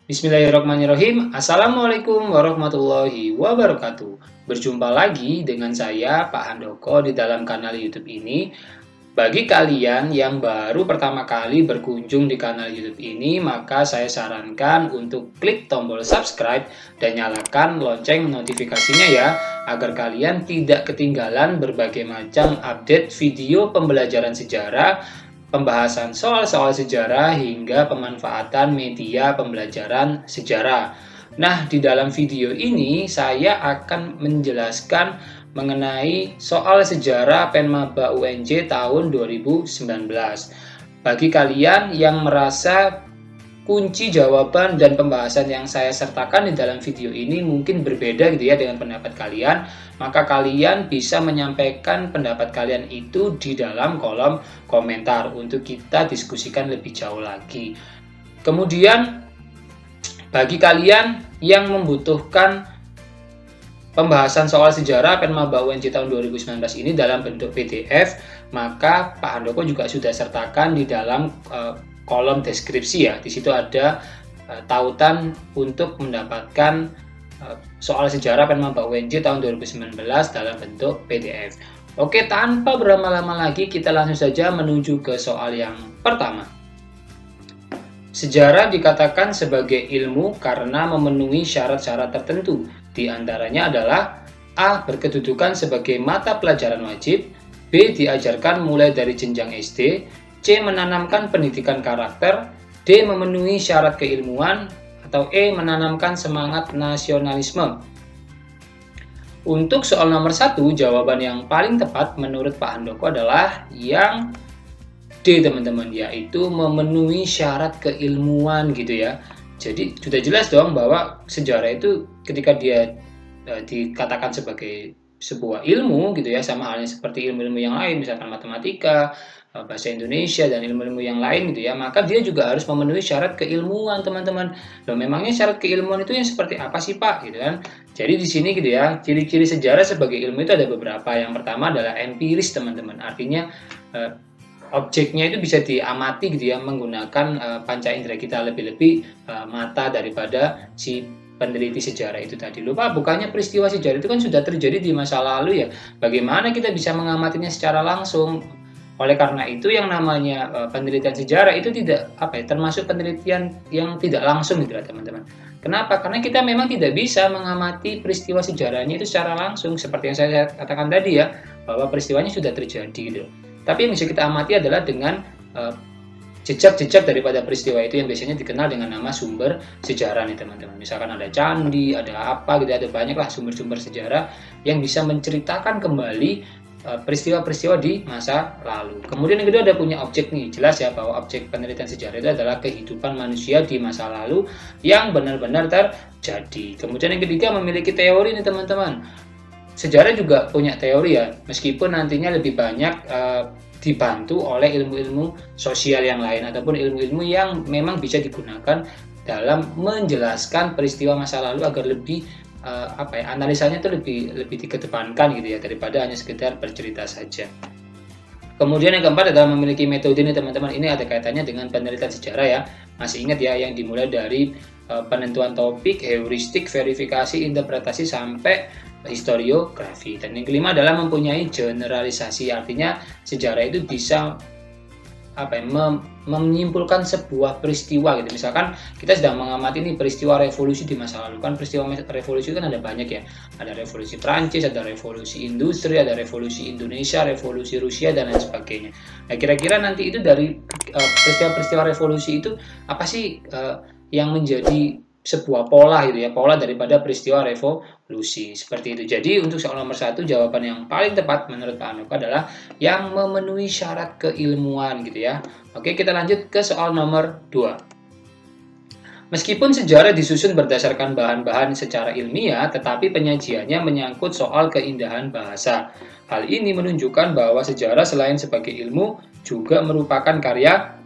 Bismillahirrahmanirrahim. Assalamualaikum warahmatullahi wabarakatuh. Berjumpa lagi dengan saya, Pak Handoko, di dalam kanal YouTube ini. Bagi kalian yang baru pertama kali berkunjung di kanal YouTube ini, maka saya sarankan untuk klik tombol subscribe dan nyalakan lonceng notifikasinya ya, agar kalian tidak ketinggalan berbagai macam update video pembelajaran sejarah, pembahasan soal-soal sejarah, hingga pemanfaatan media pembelajaran sejarah. Nah, di dalam video ini saya akan menjelaskan mengenai soal sejarah Penmaba UNJ tahun 2019. Bagi kalian yang merasa kunci jawaban dan pembahasan yang saya sertakan di dalam video ini mungkin berbeda gitu ya dengan pendapat kalian, maka kalian bisa menyampaikan pendapat kalian itu di dalam kolom komentar untuk kita diskusikan lebih jauh lagi. Kemudian bagi kalian yang membutuhkan pembahasan soal sejarah Penmaba UNJ tahun 2019 ini dalam bentuk PDF, maka Pak Handoko juga sudah sertakan di dalam kolom deskripsi ya. Di situ ada tautan untuk mendapatkan soal sejarah Penmaba UNJ tahun 2019 dalam bentuk PDF. Oke, tanpa berlama-lama lagi kita langsung saja menuju ke soal yang pertama. Sejarah dikatakan sebagai ilmu karena memenuhi syarat-syarat tertentu. Di antaranya adalah A. Berkedudukan sebagai mata pelajaran wajib, B. Diajarkan mulai dari jenjang SD, C. Menanamkan pendidikan karakter, D. Memenuhi syarat keilmuan, atau E. Menanamkan semangat nasionalisme. Untuk soal nomor 1, jawaban yang paling tepat menurut Pak Handoko adalah yang D, teman-teman, yaitu memenuhi syarat keilmuan gitu ya. Jadi sudah jelas dong bahwa sejarah itu ketika dia dikatakan sebagai sebuah ilmu gitu ya, sama halnya seperti ilmu-ilmu yang lain, misalkan matematika, bahasa Indonesia, dan ilmu-ilmu yang lain gitu ya, maka dia juga harus memenuhi syarat keilmuan, teman-teman. Loh, memangnya syarat keilmuan itu yang seperti apa sih, Pak? Gitu kan. Jadi di sini gitu ya, ciri-ciri sejarah sebagai ilmu itu ada beberapa. Yang pertama adalah empiris, teman-teman. Artinya objeknya itu bisa diamati gitu ya, menggunakan panca indera kita, lebih-lebih mata daripada si peneliti sejarah itu tadi. Lupa, bukannya peristiwa sejarah itu kan sudah terjadi di masa lalu ya. Bagaimana kita bisa mengamatinya secara langsung? Oleh karena itu yang namanya penelitian sejarah itu tidak termasuk penelitian yang tidak langsung gitu ya, teman-teman. Kenapa? Karena kita memang tidak bisa mengamati peristiwa sejarahnya itu secara langsung, seperti yang saya katakan tadi ya, bahwa peristiwanya sudah terjadi gitu. Tapi yang bisa kita amati adalah dengan jejak-jejak daripada peristiwa itu yang biasanya dikenal dengan nama sumber sejarah nih, teman-teman. Misalkan ada candi, ada apa gitu, ada banyaklah sumber-sumber sejarah yang bisa menceritakan kembali peristiwa-peristiwa di masa lalu. Kemudian yang kedua ada punya objek nih. Jelas ya bahwa objek penelitian sejarah itu adalah kehidupan manusia di masa lalu yang benar-benar terjadi. Kemudian yang ketiga memiliki teori nih, teman-teman. Sejarah juga punya teori ya, meskipun nantinya lebih banyak dibantu oleh ilmu-ilmu sosial yang lain ataupun ilmu-ilmu yang memang bisa digunakan dalam menjelaskan peristiwa masa lalu agar lebih analisanya itu lebih dikedepankan gitu ya, daripada hanya sekedar bercerita saja. Kemudian yang keempat adalah memiliki metode nih, teman-teman. Ini ada kaitannya dengan penelitian sejarah ya. Masih ingat ya, yang dimulai dari penentuan topik, heuristik, verifikasi, interpretasi, sampai historiografi. Dan yang kelima adalah mempunyai generalisasi. Artinya sejarah itu bisa menyimpulkan sebuah peristiwa gitu. Misalkan kita sedang mengamati nih peristiwa revolusi di masa lalu. Kan peristiwa revolusi kan ada banyak ya. Ada revolusi Prancis, ada revolusi industri, ada revolusi Indonesia, revolusi Rusia, dan lain sebagainya. Nah, kira-kira nanti itu dari peristiwa-peristiwa revolusi itu apa sih yang menjadi sebuah pola gitu ya, pola daripada peristiwa revolusi seperti itu. Jadi untuk soal nomor 1, jawaban yang paling tepat menurut Pak Handoko adalah yang memenuhi syarat keilmuan gitu ya. Oke, kita lanjut ke soal nomor 2. Meskipun sejarah disusun berdasarkan bahan-bahan secara ilmiah, tetapi penyajiannya menyangkut soal keindahan bahasa. Hal ini menunjukkan bahwa sejarah selain sebagai ilmu juga merupakan karya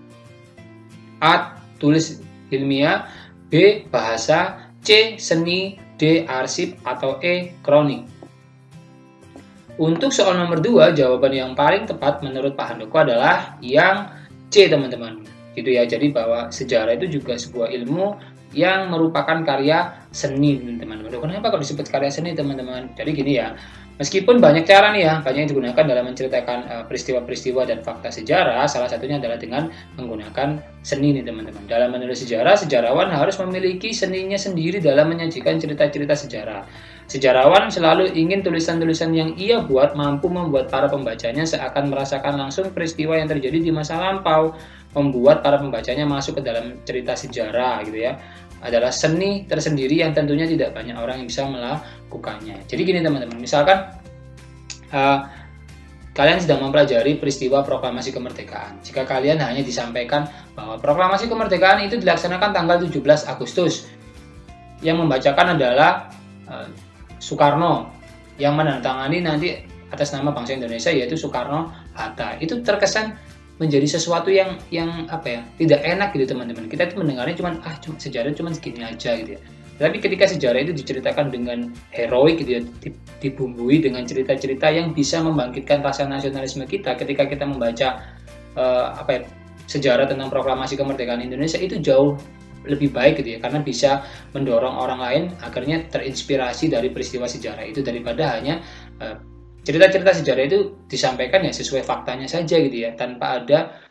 A. Tulis ilmiah, B. Bahasa, C. Seni, D. Arsip, atau E. Kronik. Untuk soal nomor 2, jawaban yang paling tepat menurut Pak Handoko adalah yang C, teman-teman. Gitu ya. Jadi bahwa sejarah itu juga sebuah ilmu yang merupakan karya seni, teman-teman. Kenapa kok disebut karya seni, teman-teman? Jadi gini ya, meskipun banyak cara nih ya, banyak yang digunakan dalam menceritakan peristiwa-peristiwa dan fakta sejarah, salah satunya adalah dengan menggunakan seni nih, teman-teman. Dalam menulis sejarah, sejarawan harus memiliki seninya sendiri dalam menyajikan cerita-cerita sejarah. Sejarawan selalu ingin tulisan-tulisan yang ia buat mampu membuat para pembacanya seakan merasakan langsung peristiwa yang terjadi di masa lampau, membuat para pembacanya masuk ke dalam cerita sejarah gitu ya. Adalah seni tersendiri yang tentunya tidak banyak orang yang bisa melakukannya. Jadi gini teman-teman, misalkan kalian sedang mempelajari peristiwa proklamasi kemerdekaan. Jika kalian hanya disampaikan bahwa proklamasi kemerdekaan itu dilaksanakan tanggal 17 Agustus, yang membacakan adalah Soekarno, yang menandatangani nanti atas nama bangsa Indonesia yaitu Soekarno-Hatta. Itu terkesan menjadi sesuatu yang apa ya, tidak enak gitu teman-teman. Kita itu mendengarnya cuma sejarah cuma segini aja gitu ya. Tapi ketika sejarah itu diceritakan dengan heroik gitu ya, dibumbui dengan cerita-cerita yang bisa membangkitkan rasa nasionalisme kita, ketika kita membaca sejarah tentang proklamasi kemerdekaan Indonesia, itu jauh lebih baik gitu ya, karena bisa mendorong orang lain akhirnya terinspirasi dari peristiwa sejarah itu, daripada hanya cerita-cerita sejarah itu disampaikan ya sesuai faktanya saja gitu ya, tanpa ada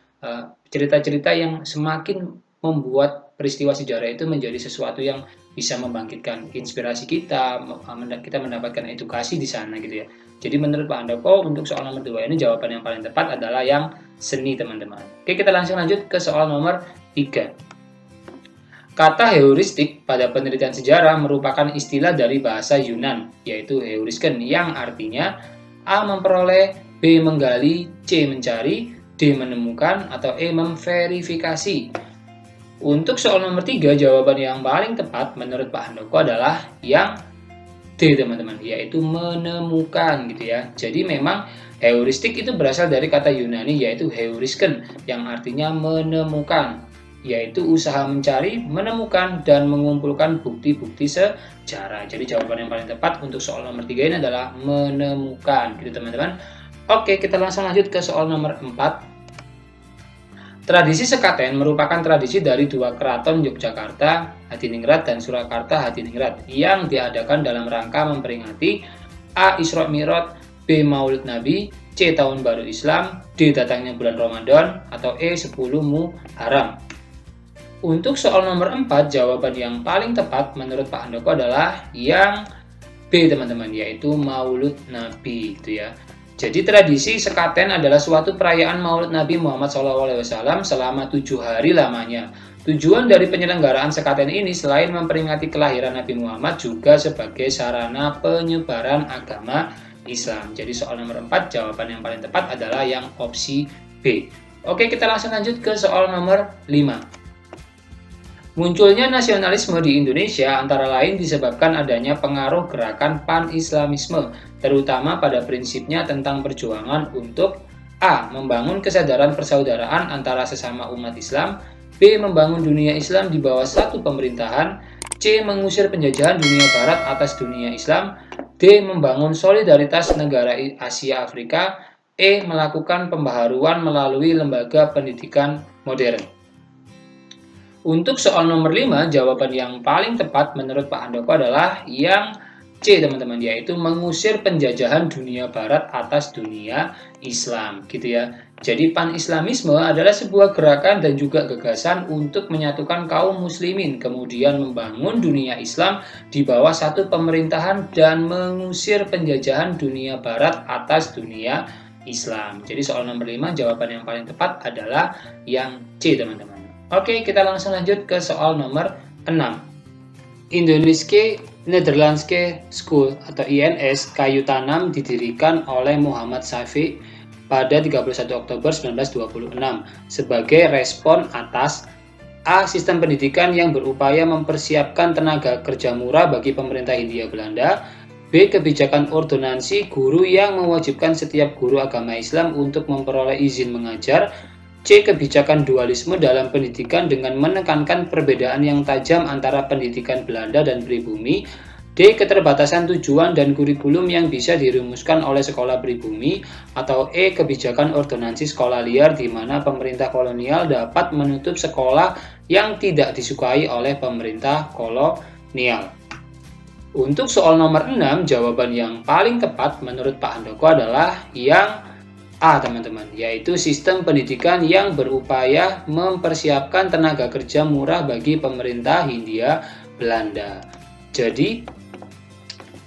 cerita-cerita yang semakin membuat peristiwa sejarah itu menjadi sesuatu yang bisa membangkitkan inspirasi kita mendapatkan edukasi di sana gitu ya. Jadi menurut Pak Handoko untuk soal nomor 2 ini jawaban yang paling tepat adalah yang seni, teman-teman. Oke, kita langsung lanjut ke soal nomor 3. Kata heuristik pada penelitian sejarah merupakan istilah dari bahasa Yunan, yaitu heurisken, yang artinya A. memperoleh, B. menggali, C. mencari, D. menemukan, atau E. memverifikasi. Untuk soal nomor 3, jawaban yang paling tepat menurut Pak Handoko adalah yang D, teman-teman, yaitu menemukan gitu ya. Jadi memang heuristik itu berasal dari kata Yunani yaitu heurisken, yang artinya menemukan, yaitu usaha mencari, menemukan, dan mengumpulkan bukti-bukti sejarah. Jadi jawaban yang paling tepat untuk soal nomor 3 ini adalah menemukan gitu teman-teman. Oke, kita langsung lanjut ke soal nomor 4. Tradisi sekaten merupakan tradisi dari dua keraton Yogyakarta, Hadiningrat, dan Surakarta, Hadiningrat, yang diadakan dalam rangka memperingati A. Isra Mi'raj, B. Maulid Nabi, C. Tahun Baru Islam, D. datangnya bulan Ramadan, atau E. 10 Muharram. Untuk soal nomor 4, jawaban yang paling tepat menurut Pak Handoko adalah yang B, teman-teman, yaitu Maulud Nabi gitu ya. Jadi tradisi sekaten adalah suatu perayaan Maulid Nabi Muhammad SAW selama 7 hari lamanya. Tujuan dari penyelenggaraan sekaten ini selain memperingati kelahiran Nabi Muhammad juga sebagai sarana penyebaran agama Islam. Jadi soal nomor 4, jawaban yang paling tepat adalah yang opsi B. Oke, kita langsung lanjut ke soal nomor 5. Munculnya nasionalisme di Indonesia antara lain disebabkan adanya pengaruh gerakan pan-islamisme, terutama pada prinsipnya tentang perjuangan untuk A. membangun kesadaran persaudaraan antara sesama umat Islam, B. membangun dunia Islam di bawah satu pemerintahan, C. mengusir penjajahan dunia Barat atas dunia Islam, D. membangun solidaritas negara Asia Afrika, E. melakukan pembaharuan melalui lembaga pendidikan modern. Untuk soal nomor 5, jawaban yang paling tepat menurut Pak Handoko adalah yang C, teman-teman, yaitu mengusir penjajahan dunia Barat atas dunia Islam, gitu ya. Jadi pan-islamisme adalah sebuah gerakan dan juga gagasan untuk menyatukan kaum muslimin, kemudian membangun dunia Islam di bawah satu pemerintahan dan mengusir penjajahan dunia Barat atas dunia Islam. Jadi soal nomor 5, jawaban yang paling tepat adalah yang C, teman-teman. Oke, kita langsung lanjut ke soal nomor 6. Indonesische Nederlandse School atau INS kayu tanam didirikan oleh Muhammad Syafiq pada 31 Oktober 1926 sebagai respon atas A. Sistem pendidikan yang berupaya mempersiapkan tenaga kerja murah bagi pemerintah Hindia Belanda, B. Kebijakan ordonansi guru yang mewajibkan setiap guru agama Islam untuk memperoleh izin mengajar, C. Kebijakan dualisme dalam pendidikan dengan menekankan perbedaan yang tajam antara pendidikan Belanda dan pribumi, D. Keterbatasan tujuan dan kurikulum yang bisa dirumuskan oleh sekolah pribumi. Atau E. Kebijakan ordonansi sekolah liar di mana pemerintah kolonial dapat menutup sekolah yang tidak disukai oleh pemerintah kolonial. Untuk soal nomor 6, jawaban yang paling tepat menurut Pak Handoko adalah yang A, teman-teman, yaitu sistem pendidikan yang berupaya mempersiapkan tenaga kerja murah bagi pemerintah Hindia Belanda. Jadi,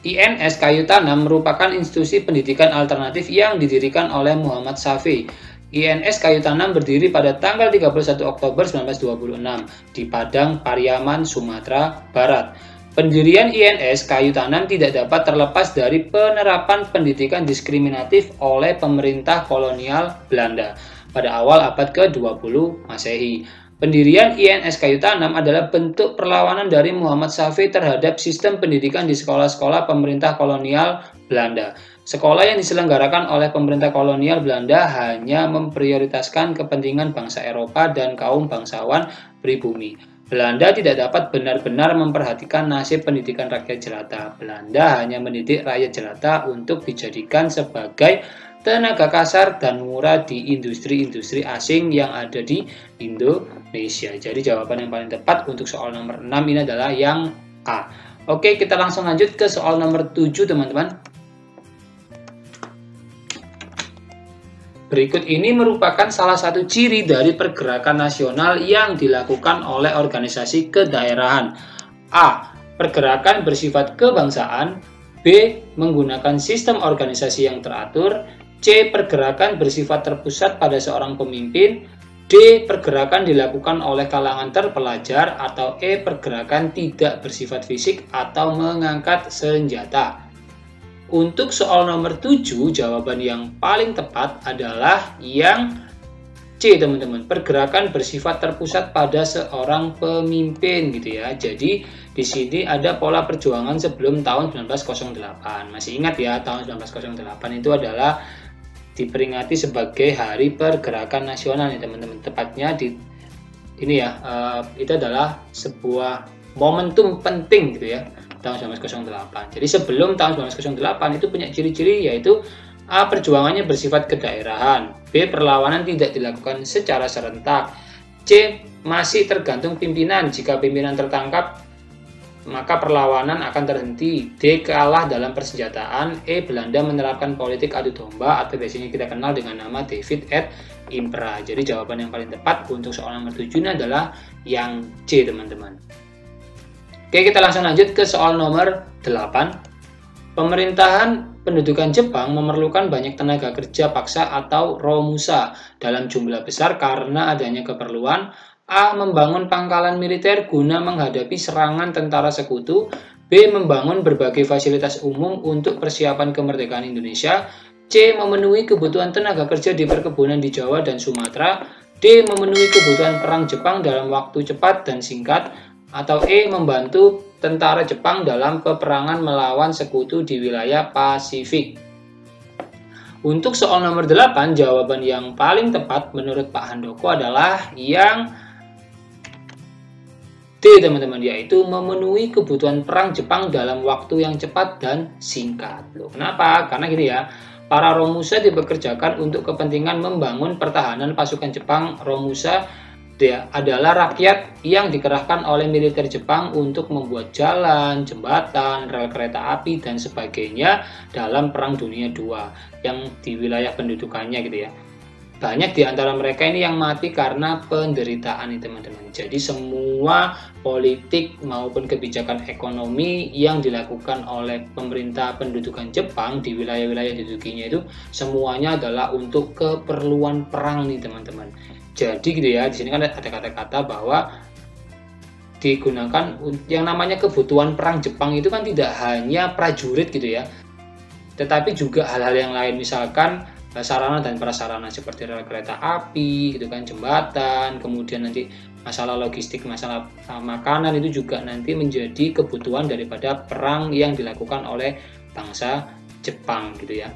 INS Kayu Tanam merupakan institusi pendidikan alternatif yang didirikan oleh Muhammad Syafi'i. INS Kayu Tanam berdiri pada tanggal 31 Oktober 1926 di Padang Pariaman, Sumatera Barat. Pendirian INS Kayu Tanam tidak dapat terlepas dari penerapan pendidikan diskriminatif oleh pemerintah kolonial Belanda pada awal abad ke-20 Masehi. Pendirian INS Kayu Tanam adalah bentuk perlawanan dari Muhammad Syafi'i terhadap sistem pendidikan di sekolah-sekolah pemerintah kolonial Belanda. Sekolah yang diselenggarakan oleh pemerintah kolonial Belanda hanya memprioritaskan kepentingan bangsa Eropa dan kaum bangsawan pribumi. Belanda tidak dapat benar-benar memperhatikan nasib pendidikan rakyat jelata. Belanda hanya mendidik rakyat jelata untuk dijadikan sebagai tenaga kasar dan murah di industri-industri asing yang ada di Indonesia. Jadi jawaban yang paling tepat untuk soal nomor 6 ini adalah yang A. Oke, kita langsung lanjut ke soal nomor 7, teman-teman. Berikut ini merupakan salah satu ciri dari pergerakan nasional yang dilakukan oleh organisasi kedaerahan. A. Pergerakan bersifat kebangsaan. B. Menggunakan sistem organisasi yang teratur. C. Pergerakan bersifat terpusat pada seorang pemimpin. D. Pergerakan dilakukan oleh kalangan terpelajar. Atau E. Pergerakan tidak bersifat fisik atau mengangkat senjata. Untuk soal nomor 7, jawaban yang paling tepat adalah yang C, teman-teman. Pergerakan bersifat terpusat pada seorang pemimpin gitu ya. Jadi di sini ada pola perjuangan sebelum tahun 1908. Masih ingat ya, tahun 1908 itu adalah diperingati sebagai Hari Pergerakan Nasional ya, teman-teman. Tepatnya di ini ya, itu adalah sebuah momentum penting gitu ya, tahun 1908. Jadi sebelum tahun 1908 itu punya ciri-ciri, yaitu A. Perjuangannya bersifat kedaerahan. B. Perlawanan tidak dilakukan secara serentak. C. Masih tergantung pimpinan. Jika pimpinan tertangkap, maka perlawanan akan terhenti. D. Kalah dalam persenjataan. E. Belanda menerapkan politik adu domba atau biasanya kita kenal dengan nama David et Impera. Jadi jawaban yang paling tepat untuk soal nomor 7 ini adalah yang C, teman-teman. Oke, kita langsung lanjut ke soal nomor 8. Pemerintahan pendudukan Jepang memerlukan banyak tenaga kerja paksa atau romusa dalam jumlah besar karena adanya keperluan A. Membangun pangkalan militer guna menghadapi serangan tentara sekutu. B. Membangun berbagai fasilitas umum untuk persiapan kemerdekaan Indonesia. C. Memenuhi kebutuhan tenaga kerja di perkebunan di Jawa dan Sumatera. D. Memenuhi kebutuhan perang Jepang dalam waktu cepat dan singkat. Atau E. Membantu tentara Jepang dalam peperangan melawan sekutu di wilayah Pasifik. Untuk soal nomor 8, jawaban yang paling tepat menurut Pak Handoko adalah yang D, teman-teman, yaitu memenuhi kebutuhan perang Jepang dalam waktu yang cepat dan singkat. Loh, kenapa? Karena gini ya, para romusa dipekerjakan untuk kepentingan membangun pertahanan pasukan Jepang. Romusa adalah rakyat yang dikerahkan oleh militer Jepang untuk membuat jalan, jembatan, rel kereta api, dan sebagainya dalam Perang Dunia II yang di wilayah pendudukannya gitu ya. Banyak di antara mereka ini yang mati karena penderitaan nih, teman-teman. Jadi semua politik maupun kebijakan ekonomi yang dilakukan oleh pemerintah pendudukan Jepang di wilayah-wilayah didudukinya itu semuanya adalah untuk keperluan perang nih, teman-teman. Jadi gitu ya, di sini kan ada kata-kata bahwa digunakan yang namanya kebutuhan perang Jepang itu kan tidak hanya prajurit gitu ya, tetapi juga hal-hal yang lain, misalkan sarana dan prasarana seperti rel kereta api gitu kan, jembatan, kemudian nanti masalah logistik, masalah makanan itu juga nanti menjadi kebutuhan daripada perang yang dilakukan oleh bangsa Jepang gitu ya.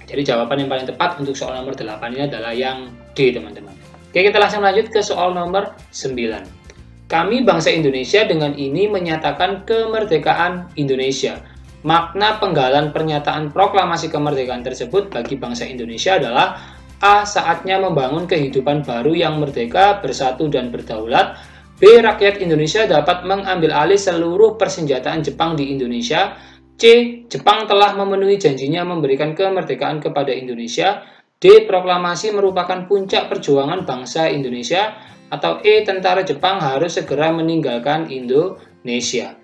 Jadi jawaban yang paling tepat untuk soal nomor 8 ini adalah yang D, teman-teman. Oke, kita langsung lanjut ke soal nomor 9. Kami bangsa Indonesia dengan ini menyatakan kemerdekaan Indonesia. Makna penggalan pernyataan proklamasi kemerdekaan tersebut bagi bangsa Indonesia adalah A. Saatnya membangun kehidupan baru yang merdeka, bersatu, dan berdaulat. B. Rakyat Indonesia dapat mengambil alih seluruh persenjataan Jepang di Indonesia. C. Jepang telah memenuhi janjinya memberikan kemerdekaan kepada Indonesia. D. Proklamasi merupakan puncak perjuangan bangsa Indonesia. Atau E. Tentara Jepang harus segera meninggalkan Indonesia.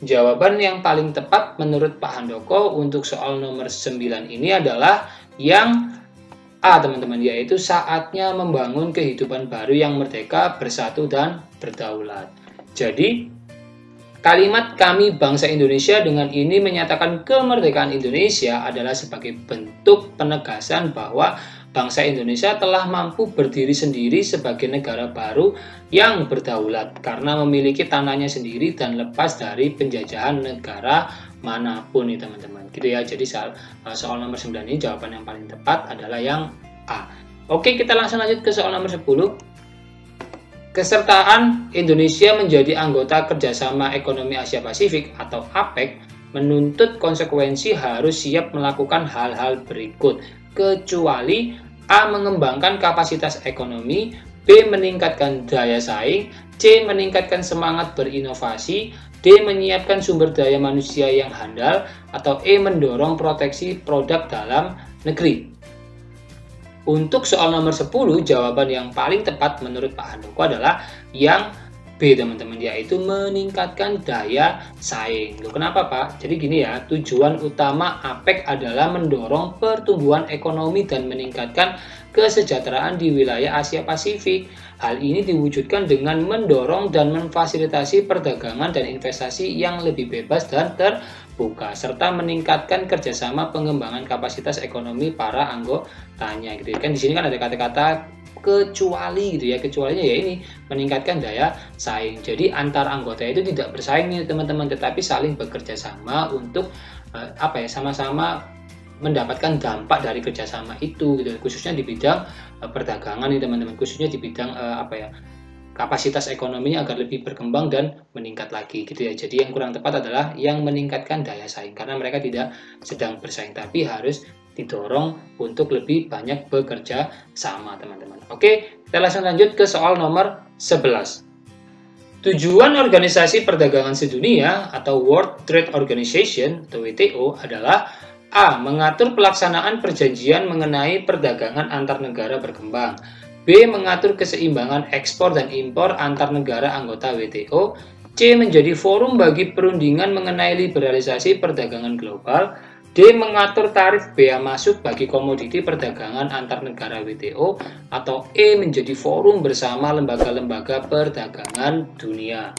Jawaban yang paling tepat menurut Pak Handoko untuk soal nomor 9 ini adalah yang A, teman-teman, yaitu saatnya membangun kehidupan baru yang merdeka, bersatu, dan berdaulat. Jadi, kalimat kami bangsa Indonesia dengan ini menyatakan kemerdekaan Indonesia adalah sebagai bentuk penegasan bahwa bangsa Indonesia telah mampu berdiri sendiri sebagai negara baru yang berdaulat karena memiliki tanahnya sendiri dan lepas dari penjajahan negara manapun nih teman-teman. Gitu ya. Jadi soal nomor 9 ini jawaban yang paling tepat adalah yang A. Oke, kita langsung lanjut ke soal nomor 10. Kesertaan Indonesia menjadi anggota Kerjasama Ekonomi Asia Pasifik atau APEC menuntut konsekuensi harus siap melakukan hal-hal berikut, kecuali A. Mengembangkan kapasitas ekonomi, B. Meningkatkan daya saing, C. Meningkatkan semangat berinovasi, D. Menyiapkan sumber daya manusia yang handal, atau E. Mendorong proteksi produk dalam negeri. Untuk soal nomor 10, jawaban yang paling tepat menurut Pak Handoko adalah yang B, teman-teman, yaitu meningkatkan daya saing. Loh, kenapa, Pak? Jadi gini ya, tujuan utama APEC adalah mendorong pertumbuhan ekonomi dan meningkatkan kesejahteraan di wilayah Asia Pasifik. Hal ini diwujudkan dengan mendorong dan memfasilitasi perdagangan dan investasi yang lebih bebas dan terbuka, serta meningkatkan kerjasama pengembangan kapasitas ekonomi para anggotanya. Gitu kan di sini kan ada kata-kata kecuali gitu ya, kecualinya ya ini meningkatkan daya saing. Jadi antar anggota itu tidak bersaing nih teman-teman, tetapi saling bekerja sama untuk sama-sama mendapatkan dampak dari kerjasama itu gitu, khususnya di bidang perdagangan nih teman-teman, khususnya di bidang kapasitas ekonominya agar lebih berkembang dan meningkat lagi gitu ya. Jadi yang kurang tepat adalah yang meningkatkan daya saing, karena mereka tidak sedang bersaing tapi harus didorong untuk lebih banyak bekerja sama teman-teman. Oke, kita langsung lanjut ke soal nomor 11. Tujuan Organisasi Perdagangan Sedunia atau World Trade Organization atau WTO adalah A. Mengatur pelaksanaan perjanjian mengenai perdagangan antar negara berkembang. B. Mengatur keseimbangan ekspor dan impor antar negara anggota WTO. C. Menjadi forum bagi perundingan mengenai liberalisasi perdagangan global. D. Mengatur tarif bea masuk bagi komoditi perdagangan antar negara WTO. Atau E. Menjadi forum bersama lembaga-lembaga perdagangan dunia.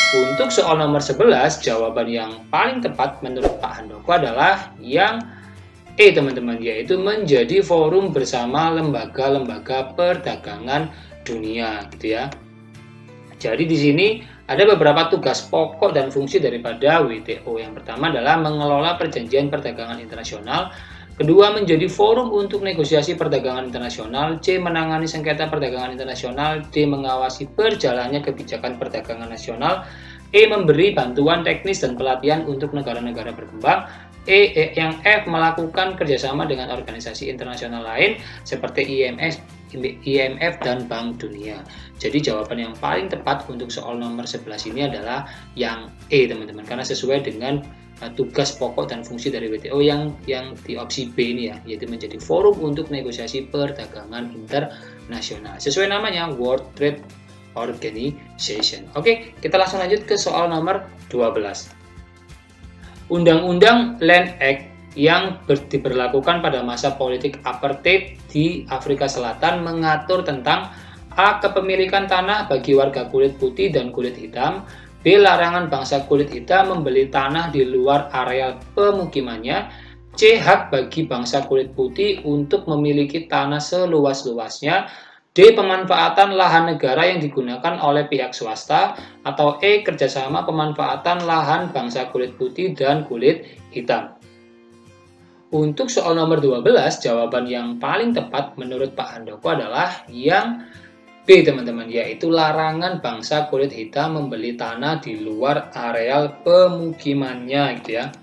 Untuk soal nomor 11, jawaban yang paling tepat menurut Pak Handoko adalah yang E, teman-teman, yaitu menjadi forum bersama lembaga-lembaga perdagangan dunia, gitu ya. Jadi di sini ada beberapa tugas pokok dan fungsi daripada WTO. Yang pertama adalah mengelola perjanjian perdagangan internasional. Kedua, menjadi forum untuk negosiasi perdagangan internasional. C. Menangani sengketa perdagangan internasional. D. Mengawasi berjalannya kebijakan perdagangan nasional. E. Memberi bantuan teknis dan pelatihan untuk negara-negara berkembang. Yang F. Melakukan kerjasama dengan organisasi internasional lain seperti IMF dan Bank Dunia. Jadi jawaban yang paling tepat untuk soal nomor 11 ini adalah yang E, teman-teman, karena sesuai dengan tugas pokok dan fungsi dari WTO yang di opsi B ini ya, yaitu menjadi forum untuk negosiasi perdagangan internasional. Sesuai namanya, World Trade Organization. Oke, kita langsung lanjut ke soal nomor 12. Undang-Undang Land Act yang diberlakukan pada masa politik apartheid di Afrika Selatan mengatur tentang A. Kepemilikan tanah bagi warga kulit putih dan kulit hitam. B. Larangan bangsa kulit hitam membeli tanah di luar areal pemukimannya. C. Hak bagi bangsa kulit putih untuk memiliki tanah seluas-luasnya. D. Pemanfaatan lahan negara yang digunakan oleh pihak swasta. Atau E. Kerjasama pemanfaatan lahan bangsa kulit putih dan kulit hitam. Untuk soal nomor 12, jawaban yang paling tepat menurut Pak Handoko adalah yang B teman-teman, yaitu larangan bangsa kulit hitam membeli tanah di luar areal pemukimannya gitu ya.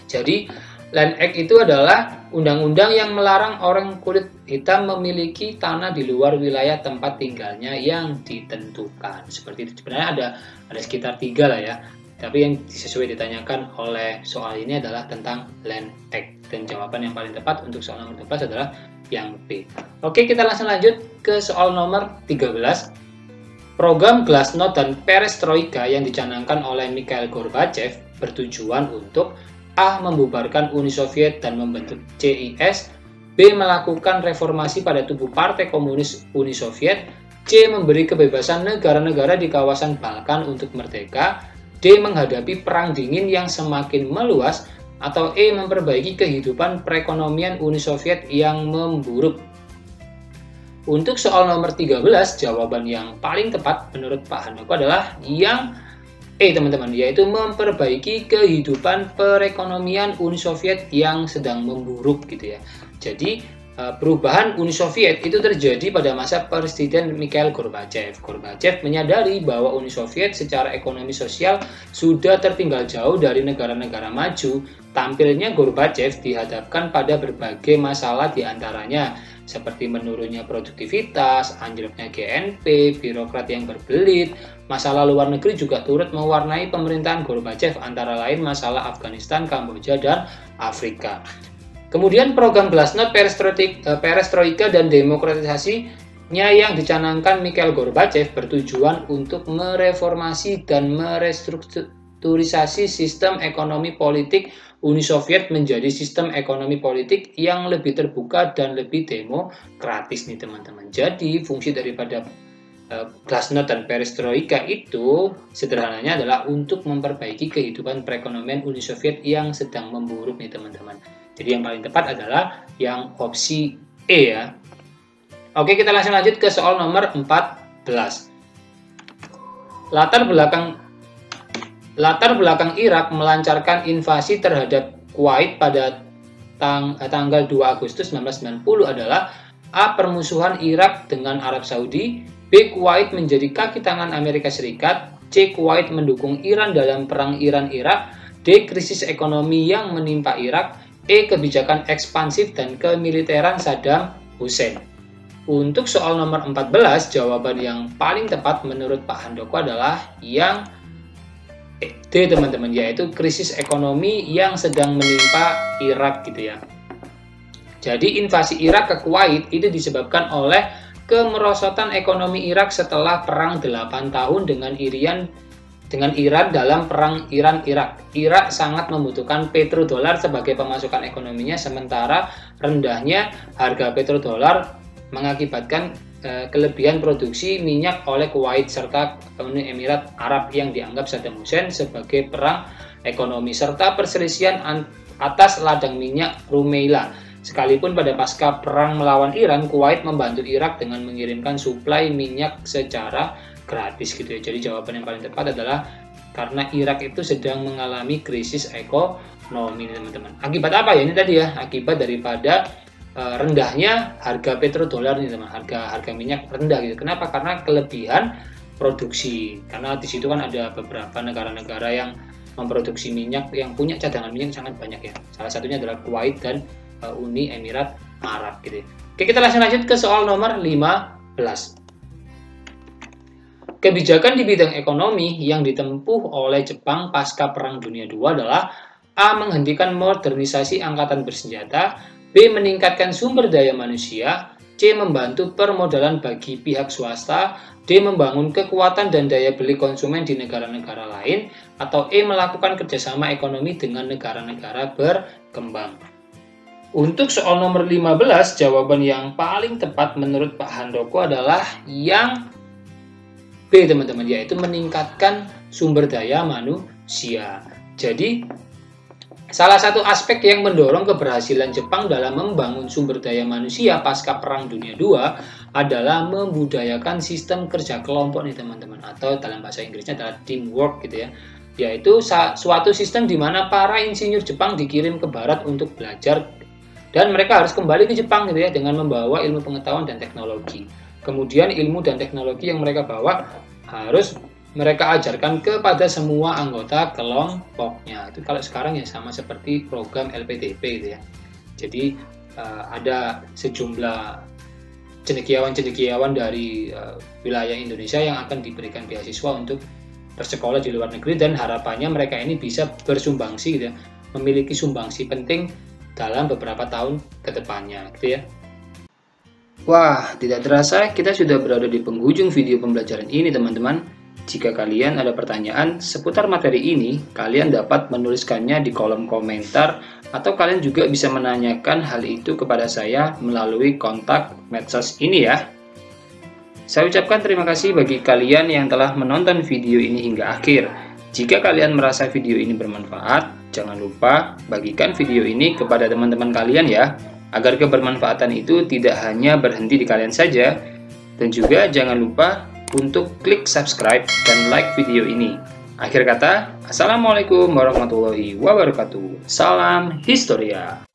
Jadi Land Act itu adalah undang-undang yang melarang orang kulit hitam memiliki tanah di luar wilayah tempat tinggalnya yang ditentukan. Seperti itu. Sebenarnya ada sekitar 3 lah ya. Tapi yang sesuai ditanyakan oleh soal ini adalah tentang Land Act. Dan jawaban yang paling tepat untuk soal nomor 12 adalah yang B. Oke, kita langsung lanjut ke soal nomor 13. Program Glasnost dan Perestroika yang dicanangkan oleh Mikhail Gorbachev bertujuan untuk A. Membubarkan Uni Soviet dan membentuk CIS, B. Melakukan reformasi pada tubuh Partai Komunis Uni Soviet, C. Memberi kebebasan negara-negara di kawasan Balkan untuk merdeka, D. Menghadapi perang dingin yang semakin meluas, atau E. Memperbaiki kehidupan perekonomian Uni Soviet yang memburuk. Untuk soal nomor 13, jawaban yang paling tepat menurut Pak Handoko adalah yang E teman-teman, yaitu memperbaiki kehidupan perekonomian Uni Soviet yang sedang memburuk gitu ya. Jadi perubahan Uni Soviet itu terjadi pada masa Presiden Mikhail Gorbachev. Gorbachev menyadari bahwa Uni Soviet secara ekonomi sosial sudah tertinggal jauh dari negara-negara maju. Tampilnya Gorbachev dihadapkan pada berbagai masalah diantaranya seperti menurunnya produktivitas, anjloknya GNP, birokrat yang berbelit. Masalah luar negeri juga turut mewarnai pemerintahan Gorbachev, antara lain masalah Afghanistan, Kamboja, dan Afrika. Kemudian program Glasnost, Perestroika, dan demokratisasinya yang dicanangkan Mikhail Gorbachev bertujuan untuk mereformasi dan merestrukturisasi sistem ekonomi politik Uni Soviet menjadi sistem ekonomi politik yang lebih terbuka dan lebih demokratis nih teman-teman. Jadi fungsi daripada Glasnost dan Perestroika itu sederhananya adalah untuk memperbaiki kehidupan perekonomian Uni Soviet yang sedang memburuk nih teman-teman. Jadi yang paling tepat adalah yang opsi E ya. Oke, kita langsung lanjut ke soal nomor 14. Latar belakang Irak melancarkan invasi terhadap Kuwait pada tanggal 2 Agustus 1990 adalah A. Permusuhan Irak dengan Arab Saudi, B. Kuwait menjadi kaki tangan Amerika Serikat, C. Kuwait mendukung Iran dalam perang Iran-Irak, D. Krisis ekonomi yang menimpa Irak, E. Kebijakan ekspansif dan kemiliteran Saddam Hussein. Untuk soal nomor 14, jawaban yang paling tepat menurut Pak Handoko adalah yang D teman-teman, yaitu krisis ekonomi yang sedang menimpa Irak gitu ya. Jadi invasi Irak ke Kuwait itu disebabkan oleh kemerosotan ekonomi Irak setelah perang 8 tahun dengan Iran dalam perang Iran-Irak. Irak sangat membutuhkan petrodolar sebagai pemasukan ekonominya, sementara rendahnya harga petrodolar mengakibatkan kelebihan produksi minyak oleh Kuwait serta Uni Emirat Arab yang dianggap Saddam Hussein sebagai perang ekonomi, serta perselisihan atas ladang minyak Rumeila. Sekalipun pada pasca perang melawan Iran, Kuwait membantu Irak dengan mengirimkan suplai minyak secara gratis gitu ya. Jadi jawaban yang paling tepat adalah karena Irak itu sedang mengalami krisis ekonomi teman-teman. Akibat apa ya ini tadi ya? Akibat daripada rendahnya harga petrodolar nih teman, harga minyak rendah gitu. Kenapa? Karena kelebihan produksi. Karena di situ kan ada beberapa negara-negara yang memproduksi minyak, yang punya cadangan minyak sangat banyak ya. Salah satunya adalah Kuwait dan Uni Emirat Arab gitu. Oke, kita langsung lanjut ke soal nomor 15. Kebijakan di bidang ekonomi yang ditempuh oleh Jepang pasca Perang Dunia II adalah A. Menghentikan modernisasi angkatan bersenjata, B. Meningkatkan sumber daya manusia, C. Membantu permodalan bagi pihak swasta, D. Membangun kekuatan dan daya beli konsumen di negara-negara lain, atau E. Melakukan kerjasama ekonomi dengan negara-negara berkembang. Untuk soal nomor 15, jawaban yang paling tepat menurut Pak Handoko adalah yang B teman-teman, yaitu meningkatkan sumber daya manusia. Jadi salah satu aspek yang mendorong keberhasilan Jepang dalam membangun sumber daya manusia pasca Perang Dunia II adalah membudayakan sistem kerja kelompok nih teman-teman, atau dalam bahasa Inggrisnya adalah teamwork gitu ya. Yaitu suatu sistem di mana para insinyur Jepang dikirim ke barat untuk belajar dan mereka harus kembali ke Jepang gitu ya dengan membawa ilmu pengetahuan dan teknologi. Kemudian ilmu dan teknologi yang mereka bawa harus mereka ajarkan kepada semua anggota kelompoknya. Itu kalau sekarang ya sama seperti program LPDP gitu ya. Jadi ada sejumlah cendekiawan-cendekiawan dari wilayah Indonesia yang akan diberikan beasiswa untuk bersekolah di luar negeri, dan harapannya mereka ini bisa bersumbangsi gitu ya, memiliki sumbangsi penting dalam beberapa tahun ke depannya gitu ya. Wah, tidak terasa kita sudah berada di penghujung video pembelajaran ini teman-teman. Jika kalian ada pertanyaan seputar materi ini, kalian dapat menuliskannya di kolom komentar, atau kalian juga bisa menanyakan hal itu kepada saya melalui kontak medsos ini ya. Saya ucapkan terima kasih bagi kalian yang telah menonton video ini hingga akhir. Jika kalian merasa video ini bermanfaat, jangan lupa bagikan video ini kepada teman-teman kalian ya, agar kebermanfaatan itu tidak hanya berhenti di kalian saja. Dan juga jangan lupa untuk klik subscribe dan like video ini. Akhir kata, Assalamualaikum warahmatullahi wabarakatuh. Salam Historia.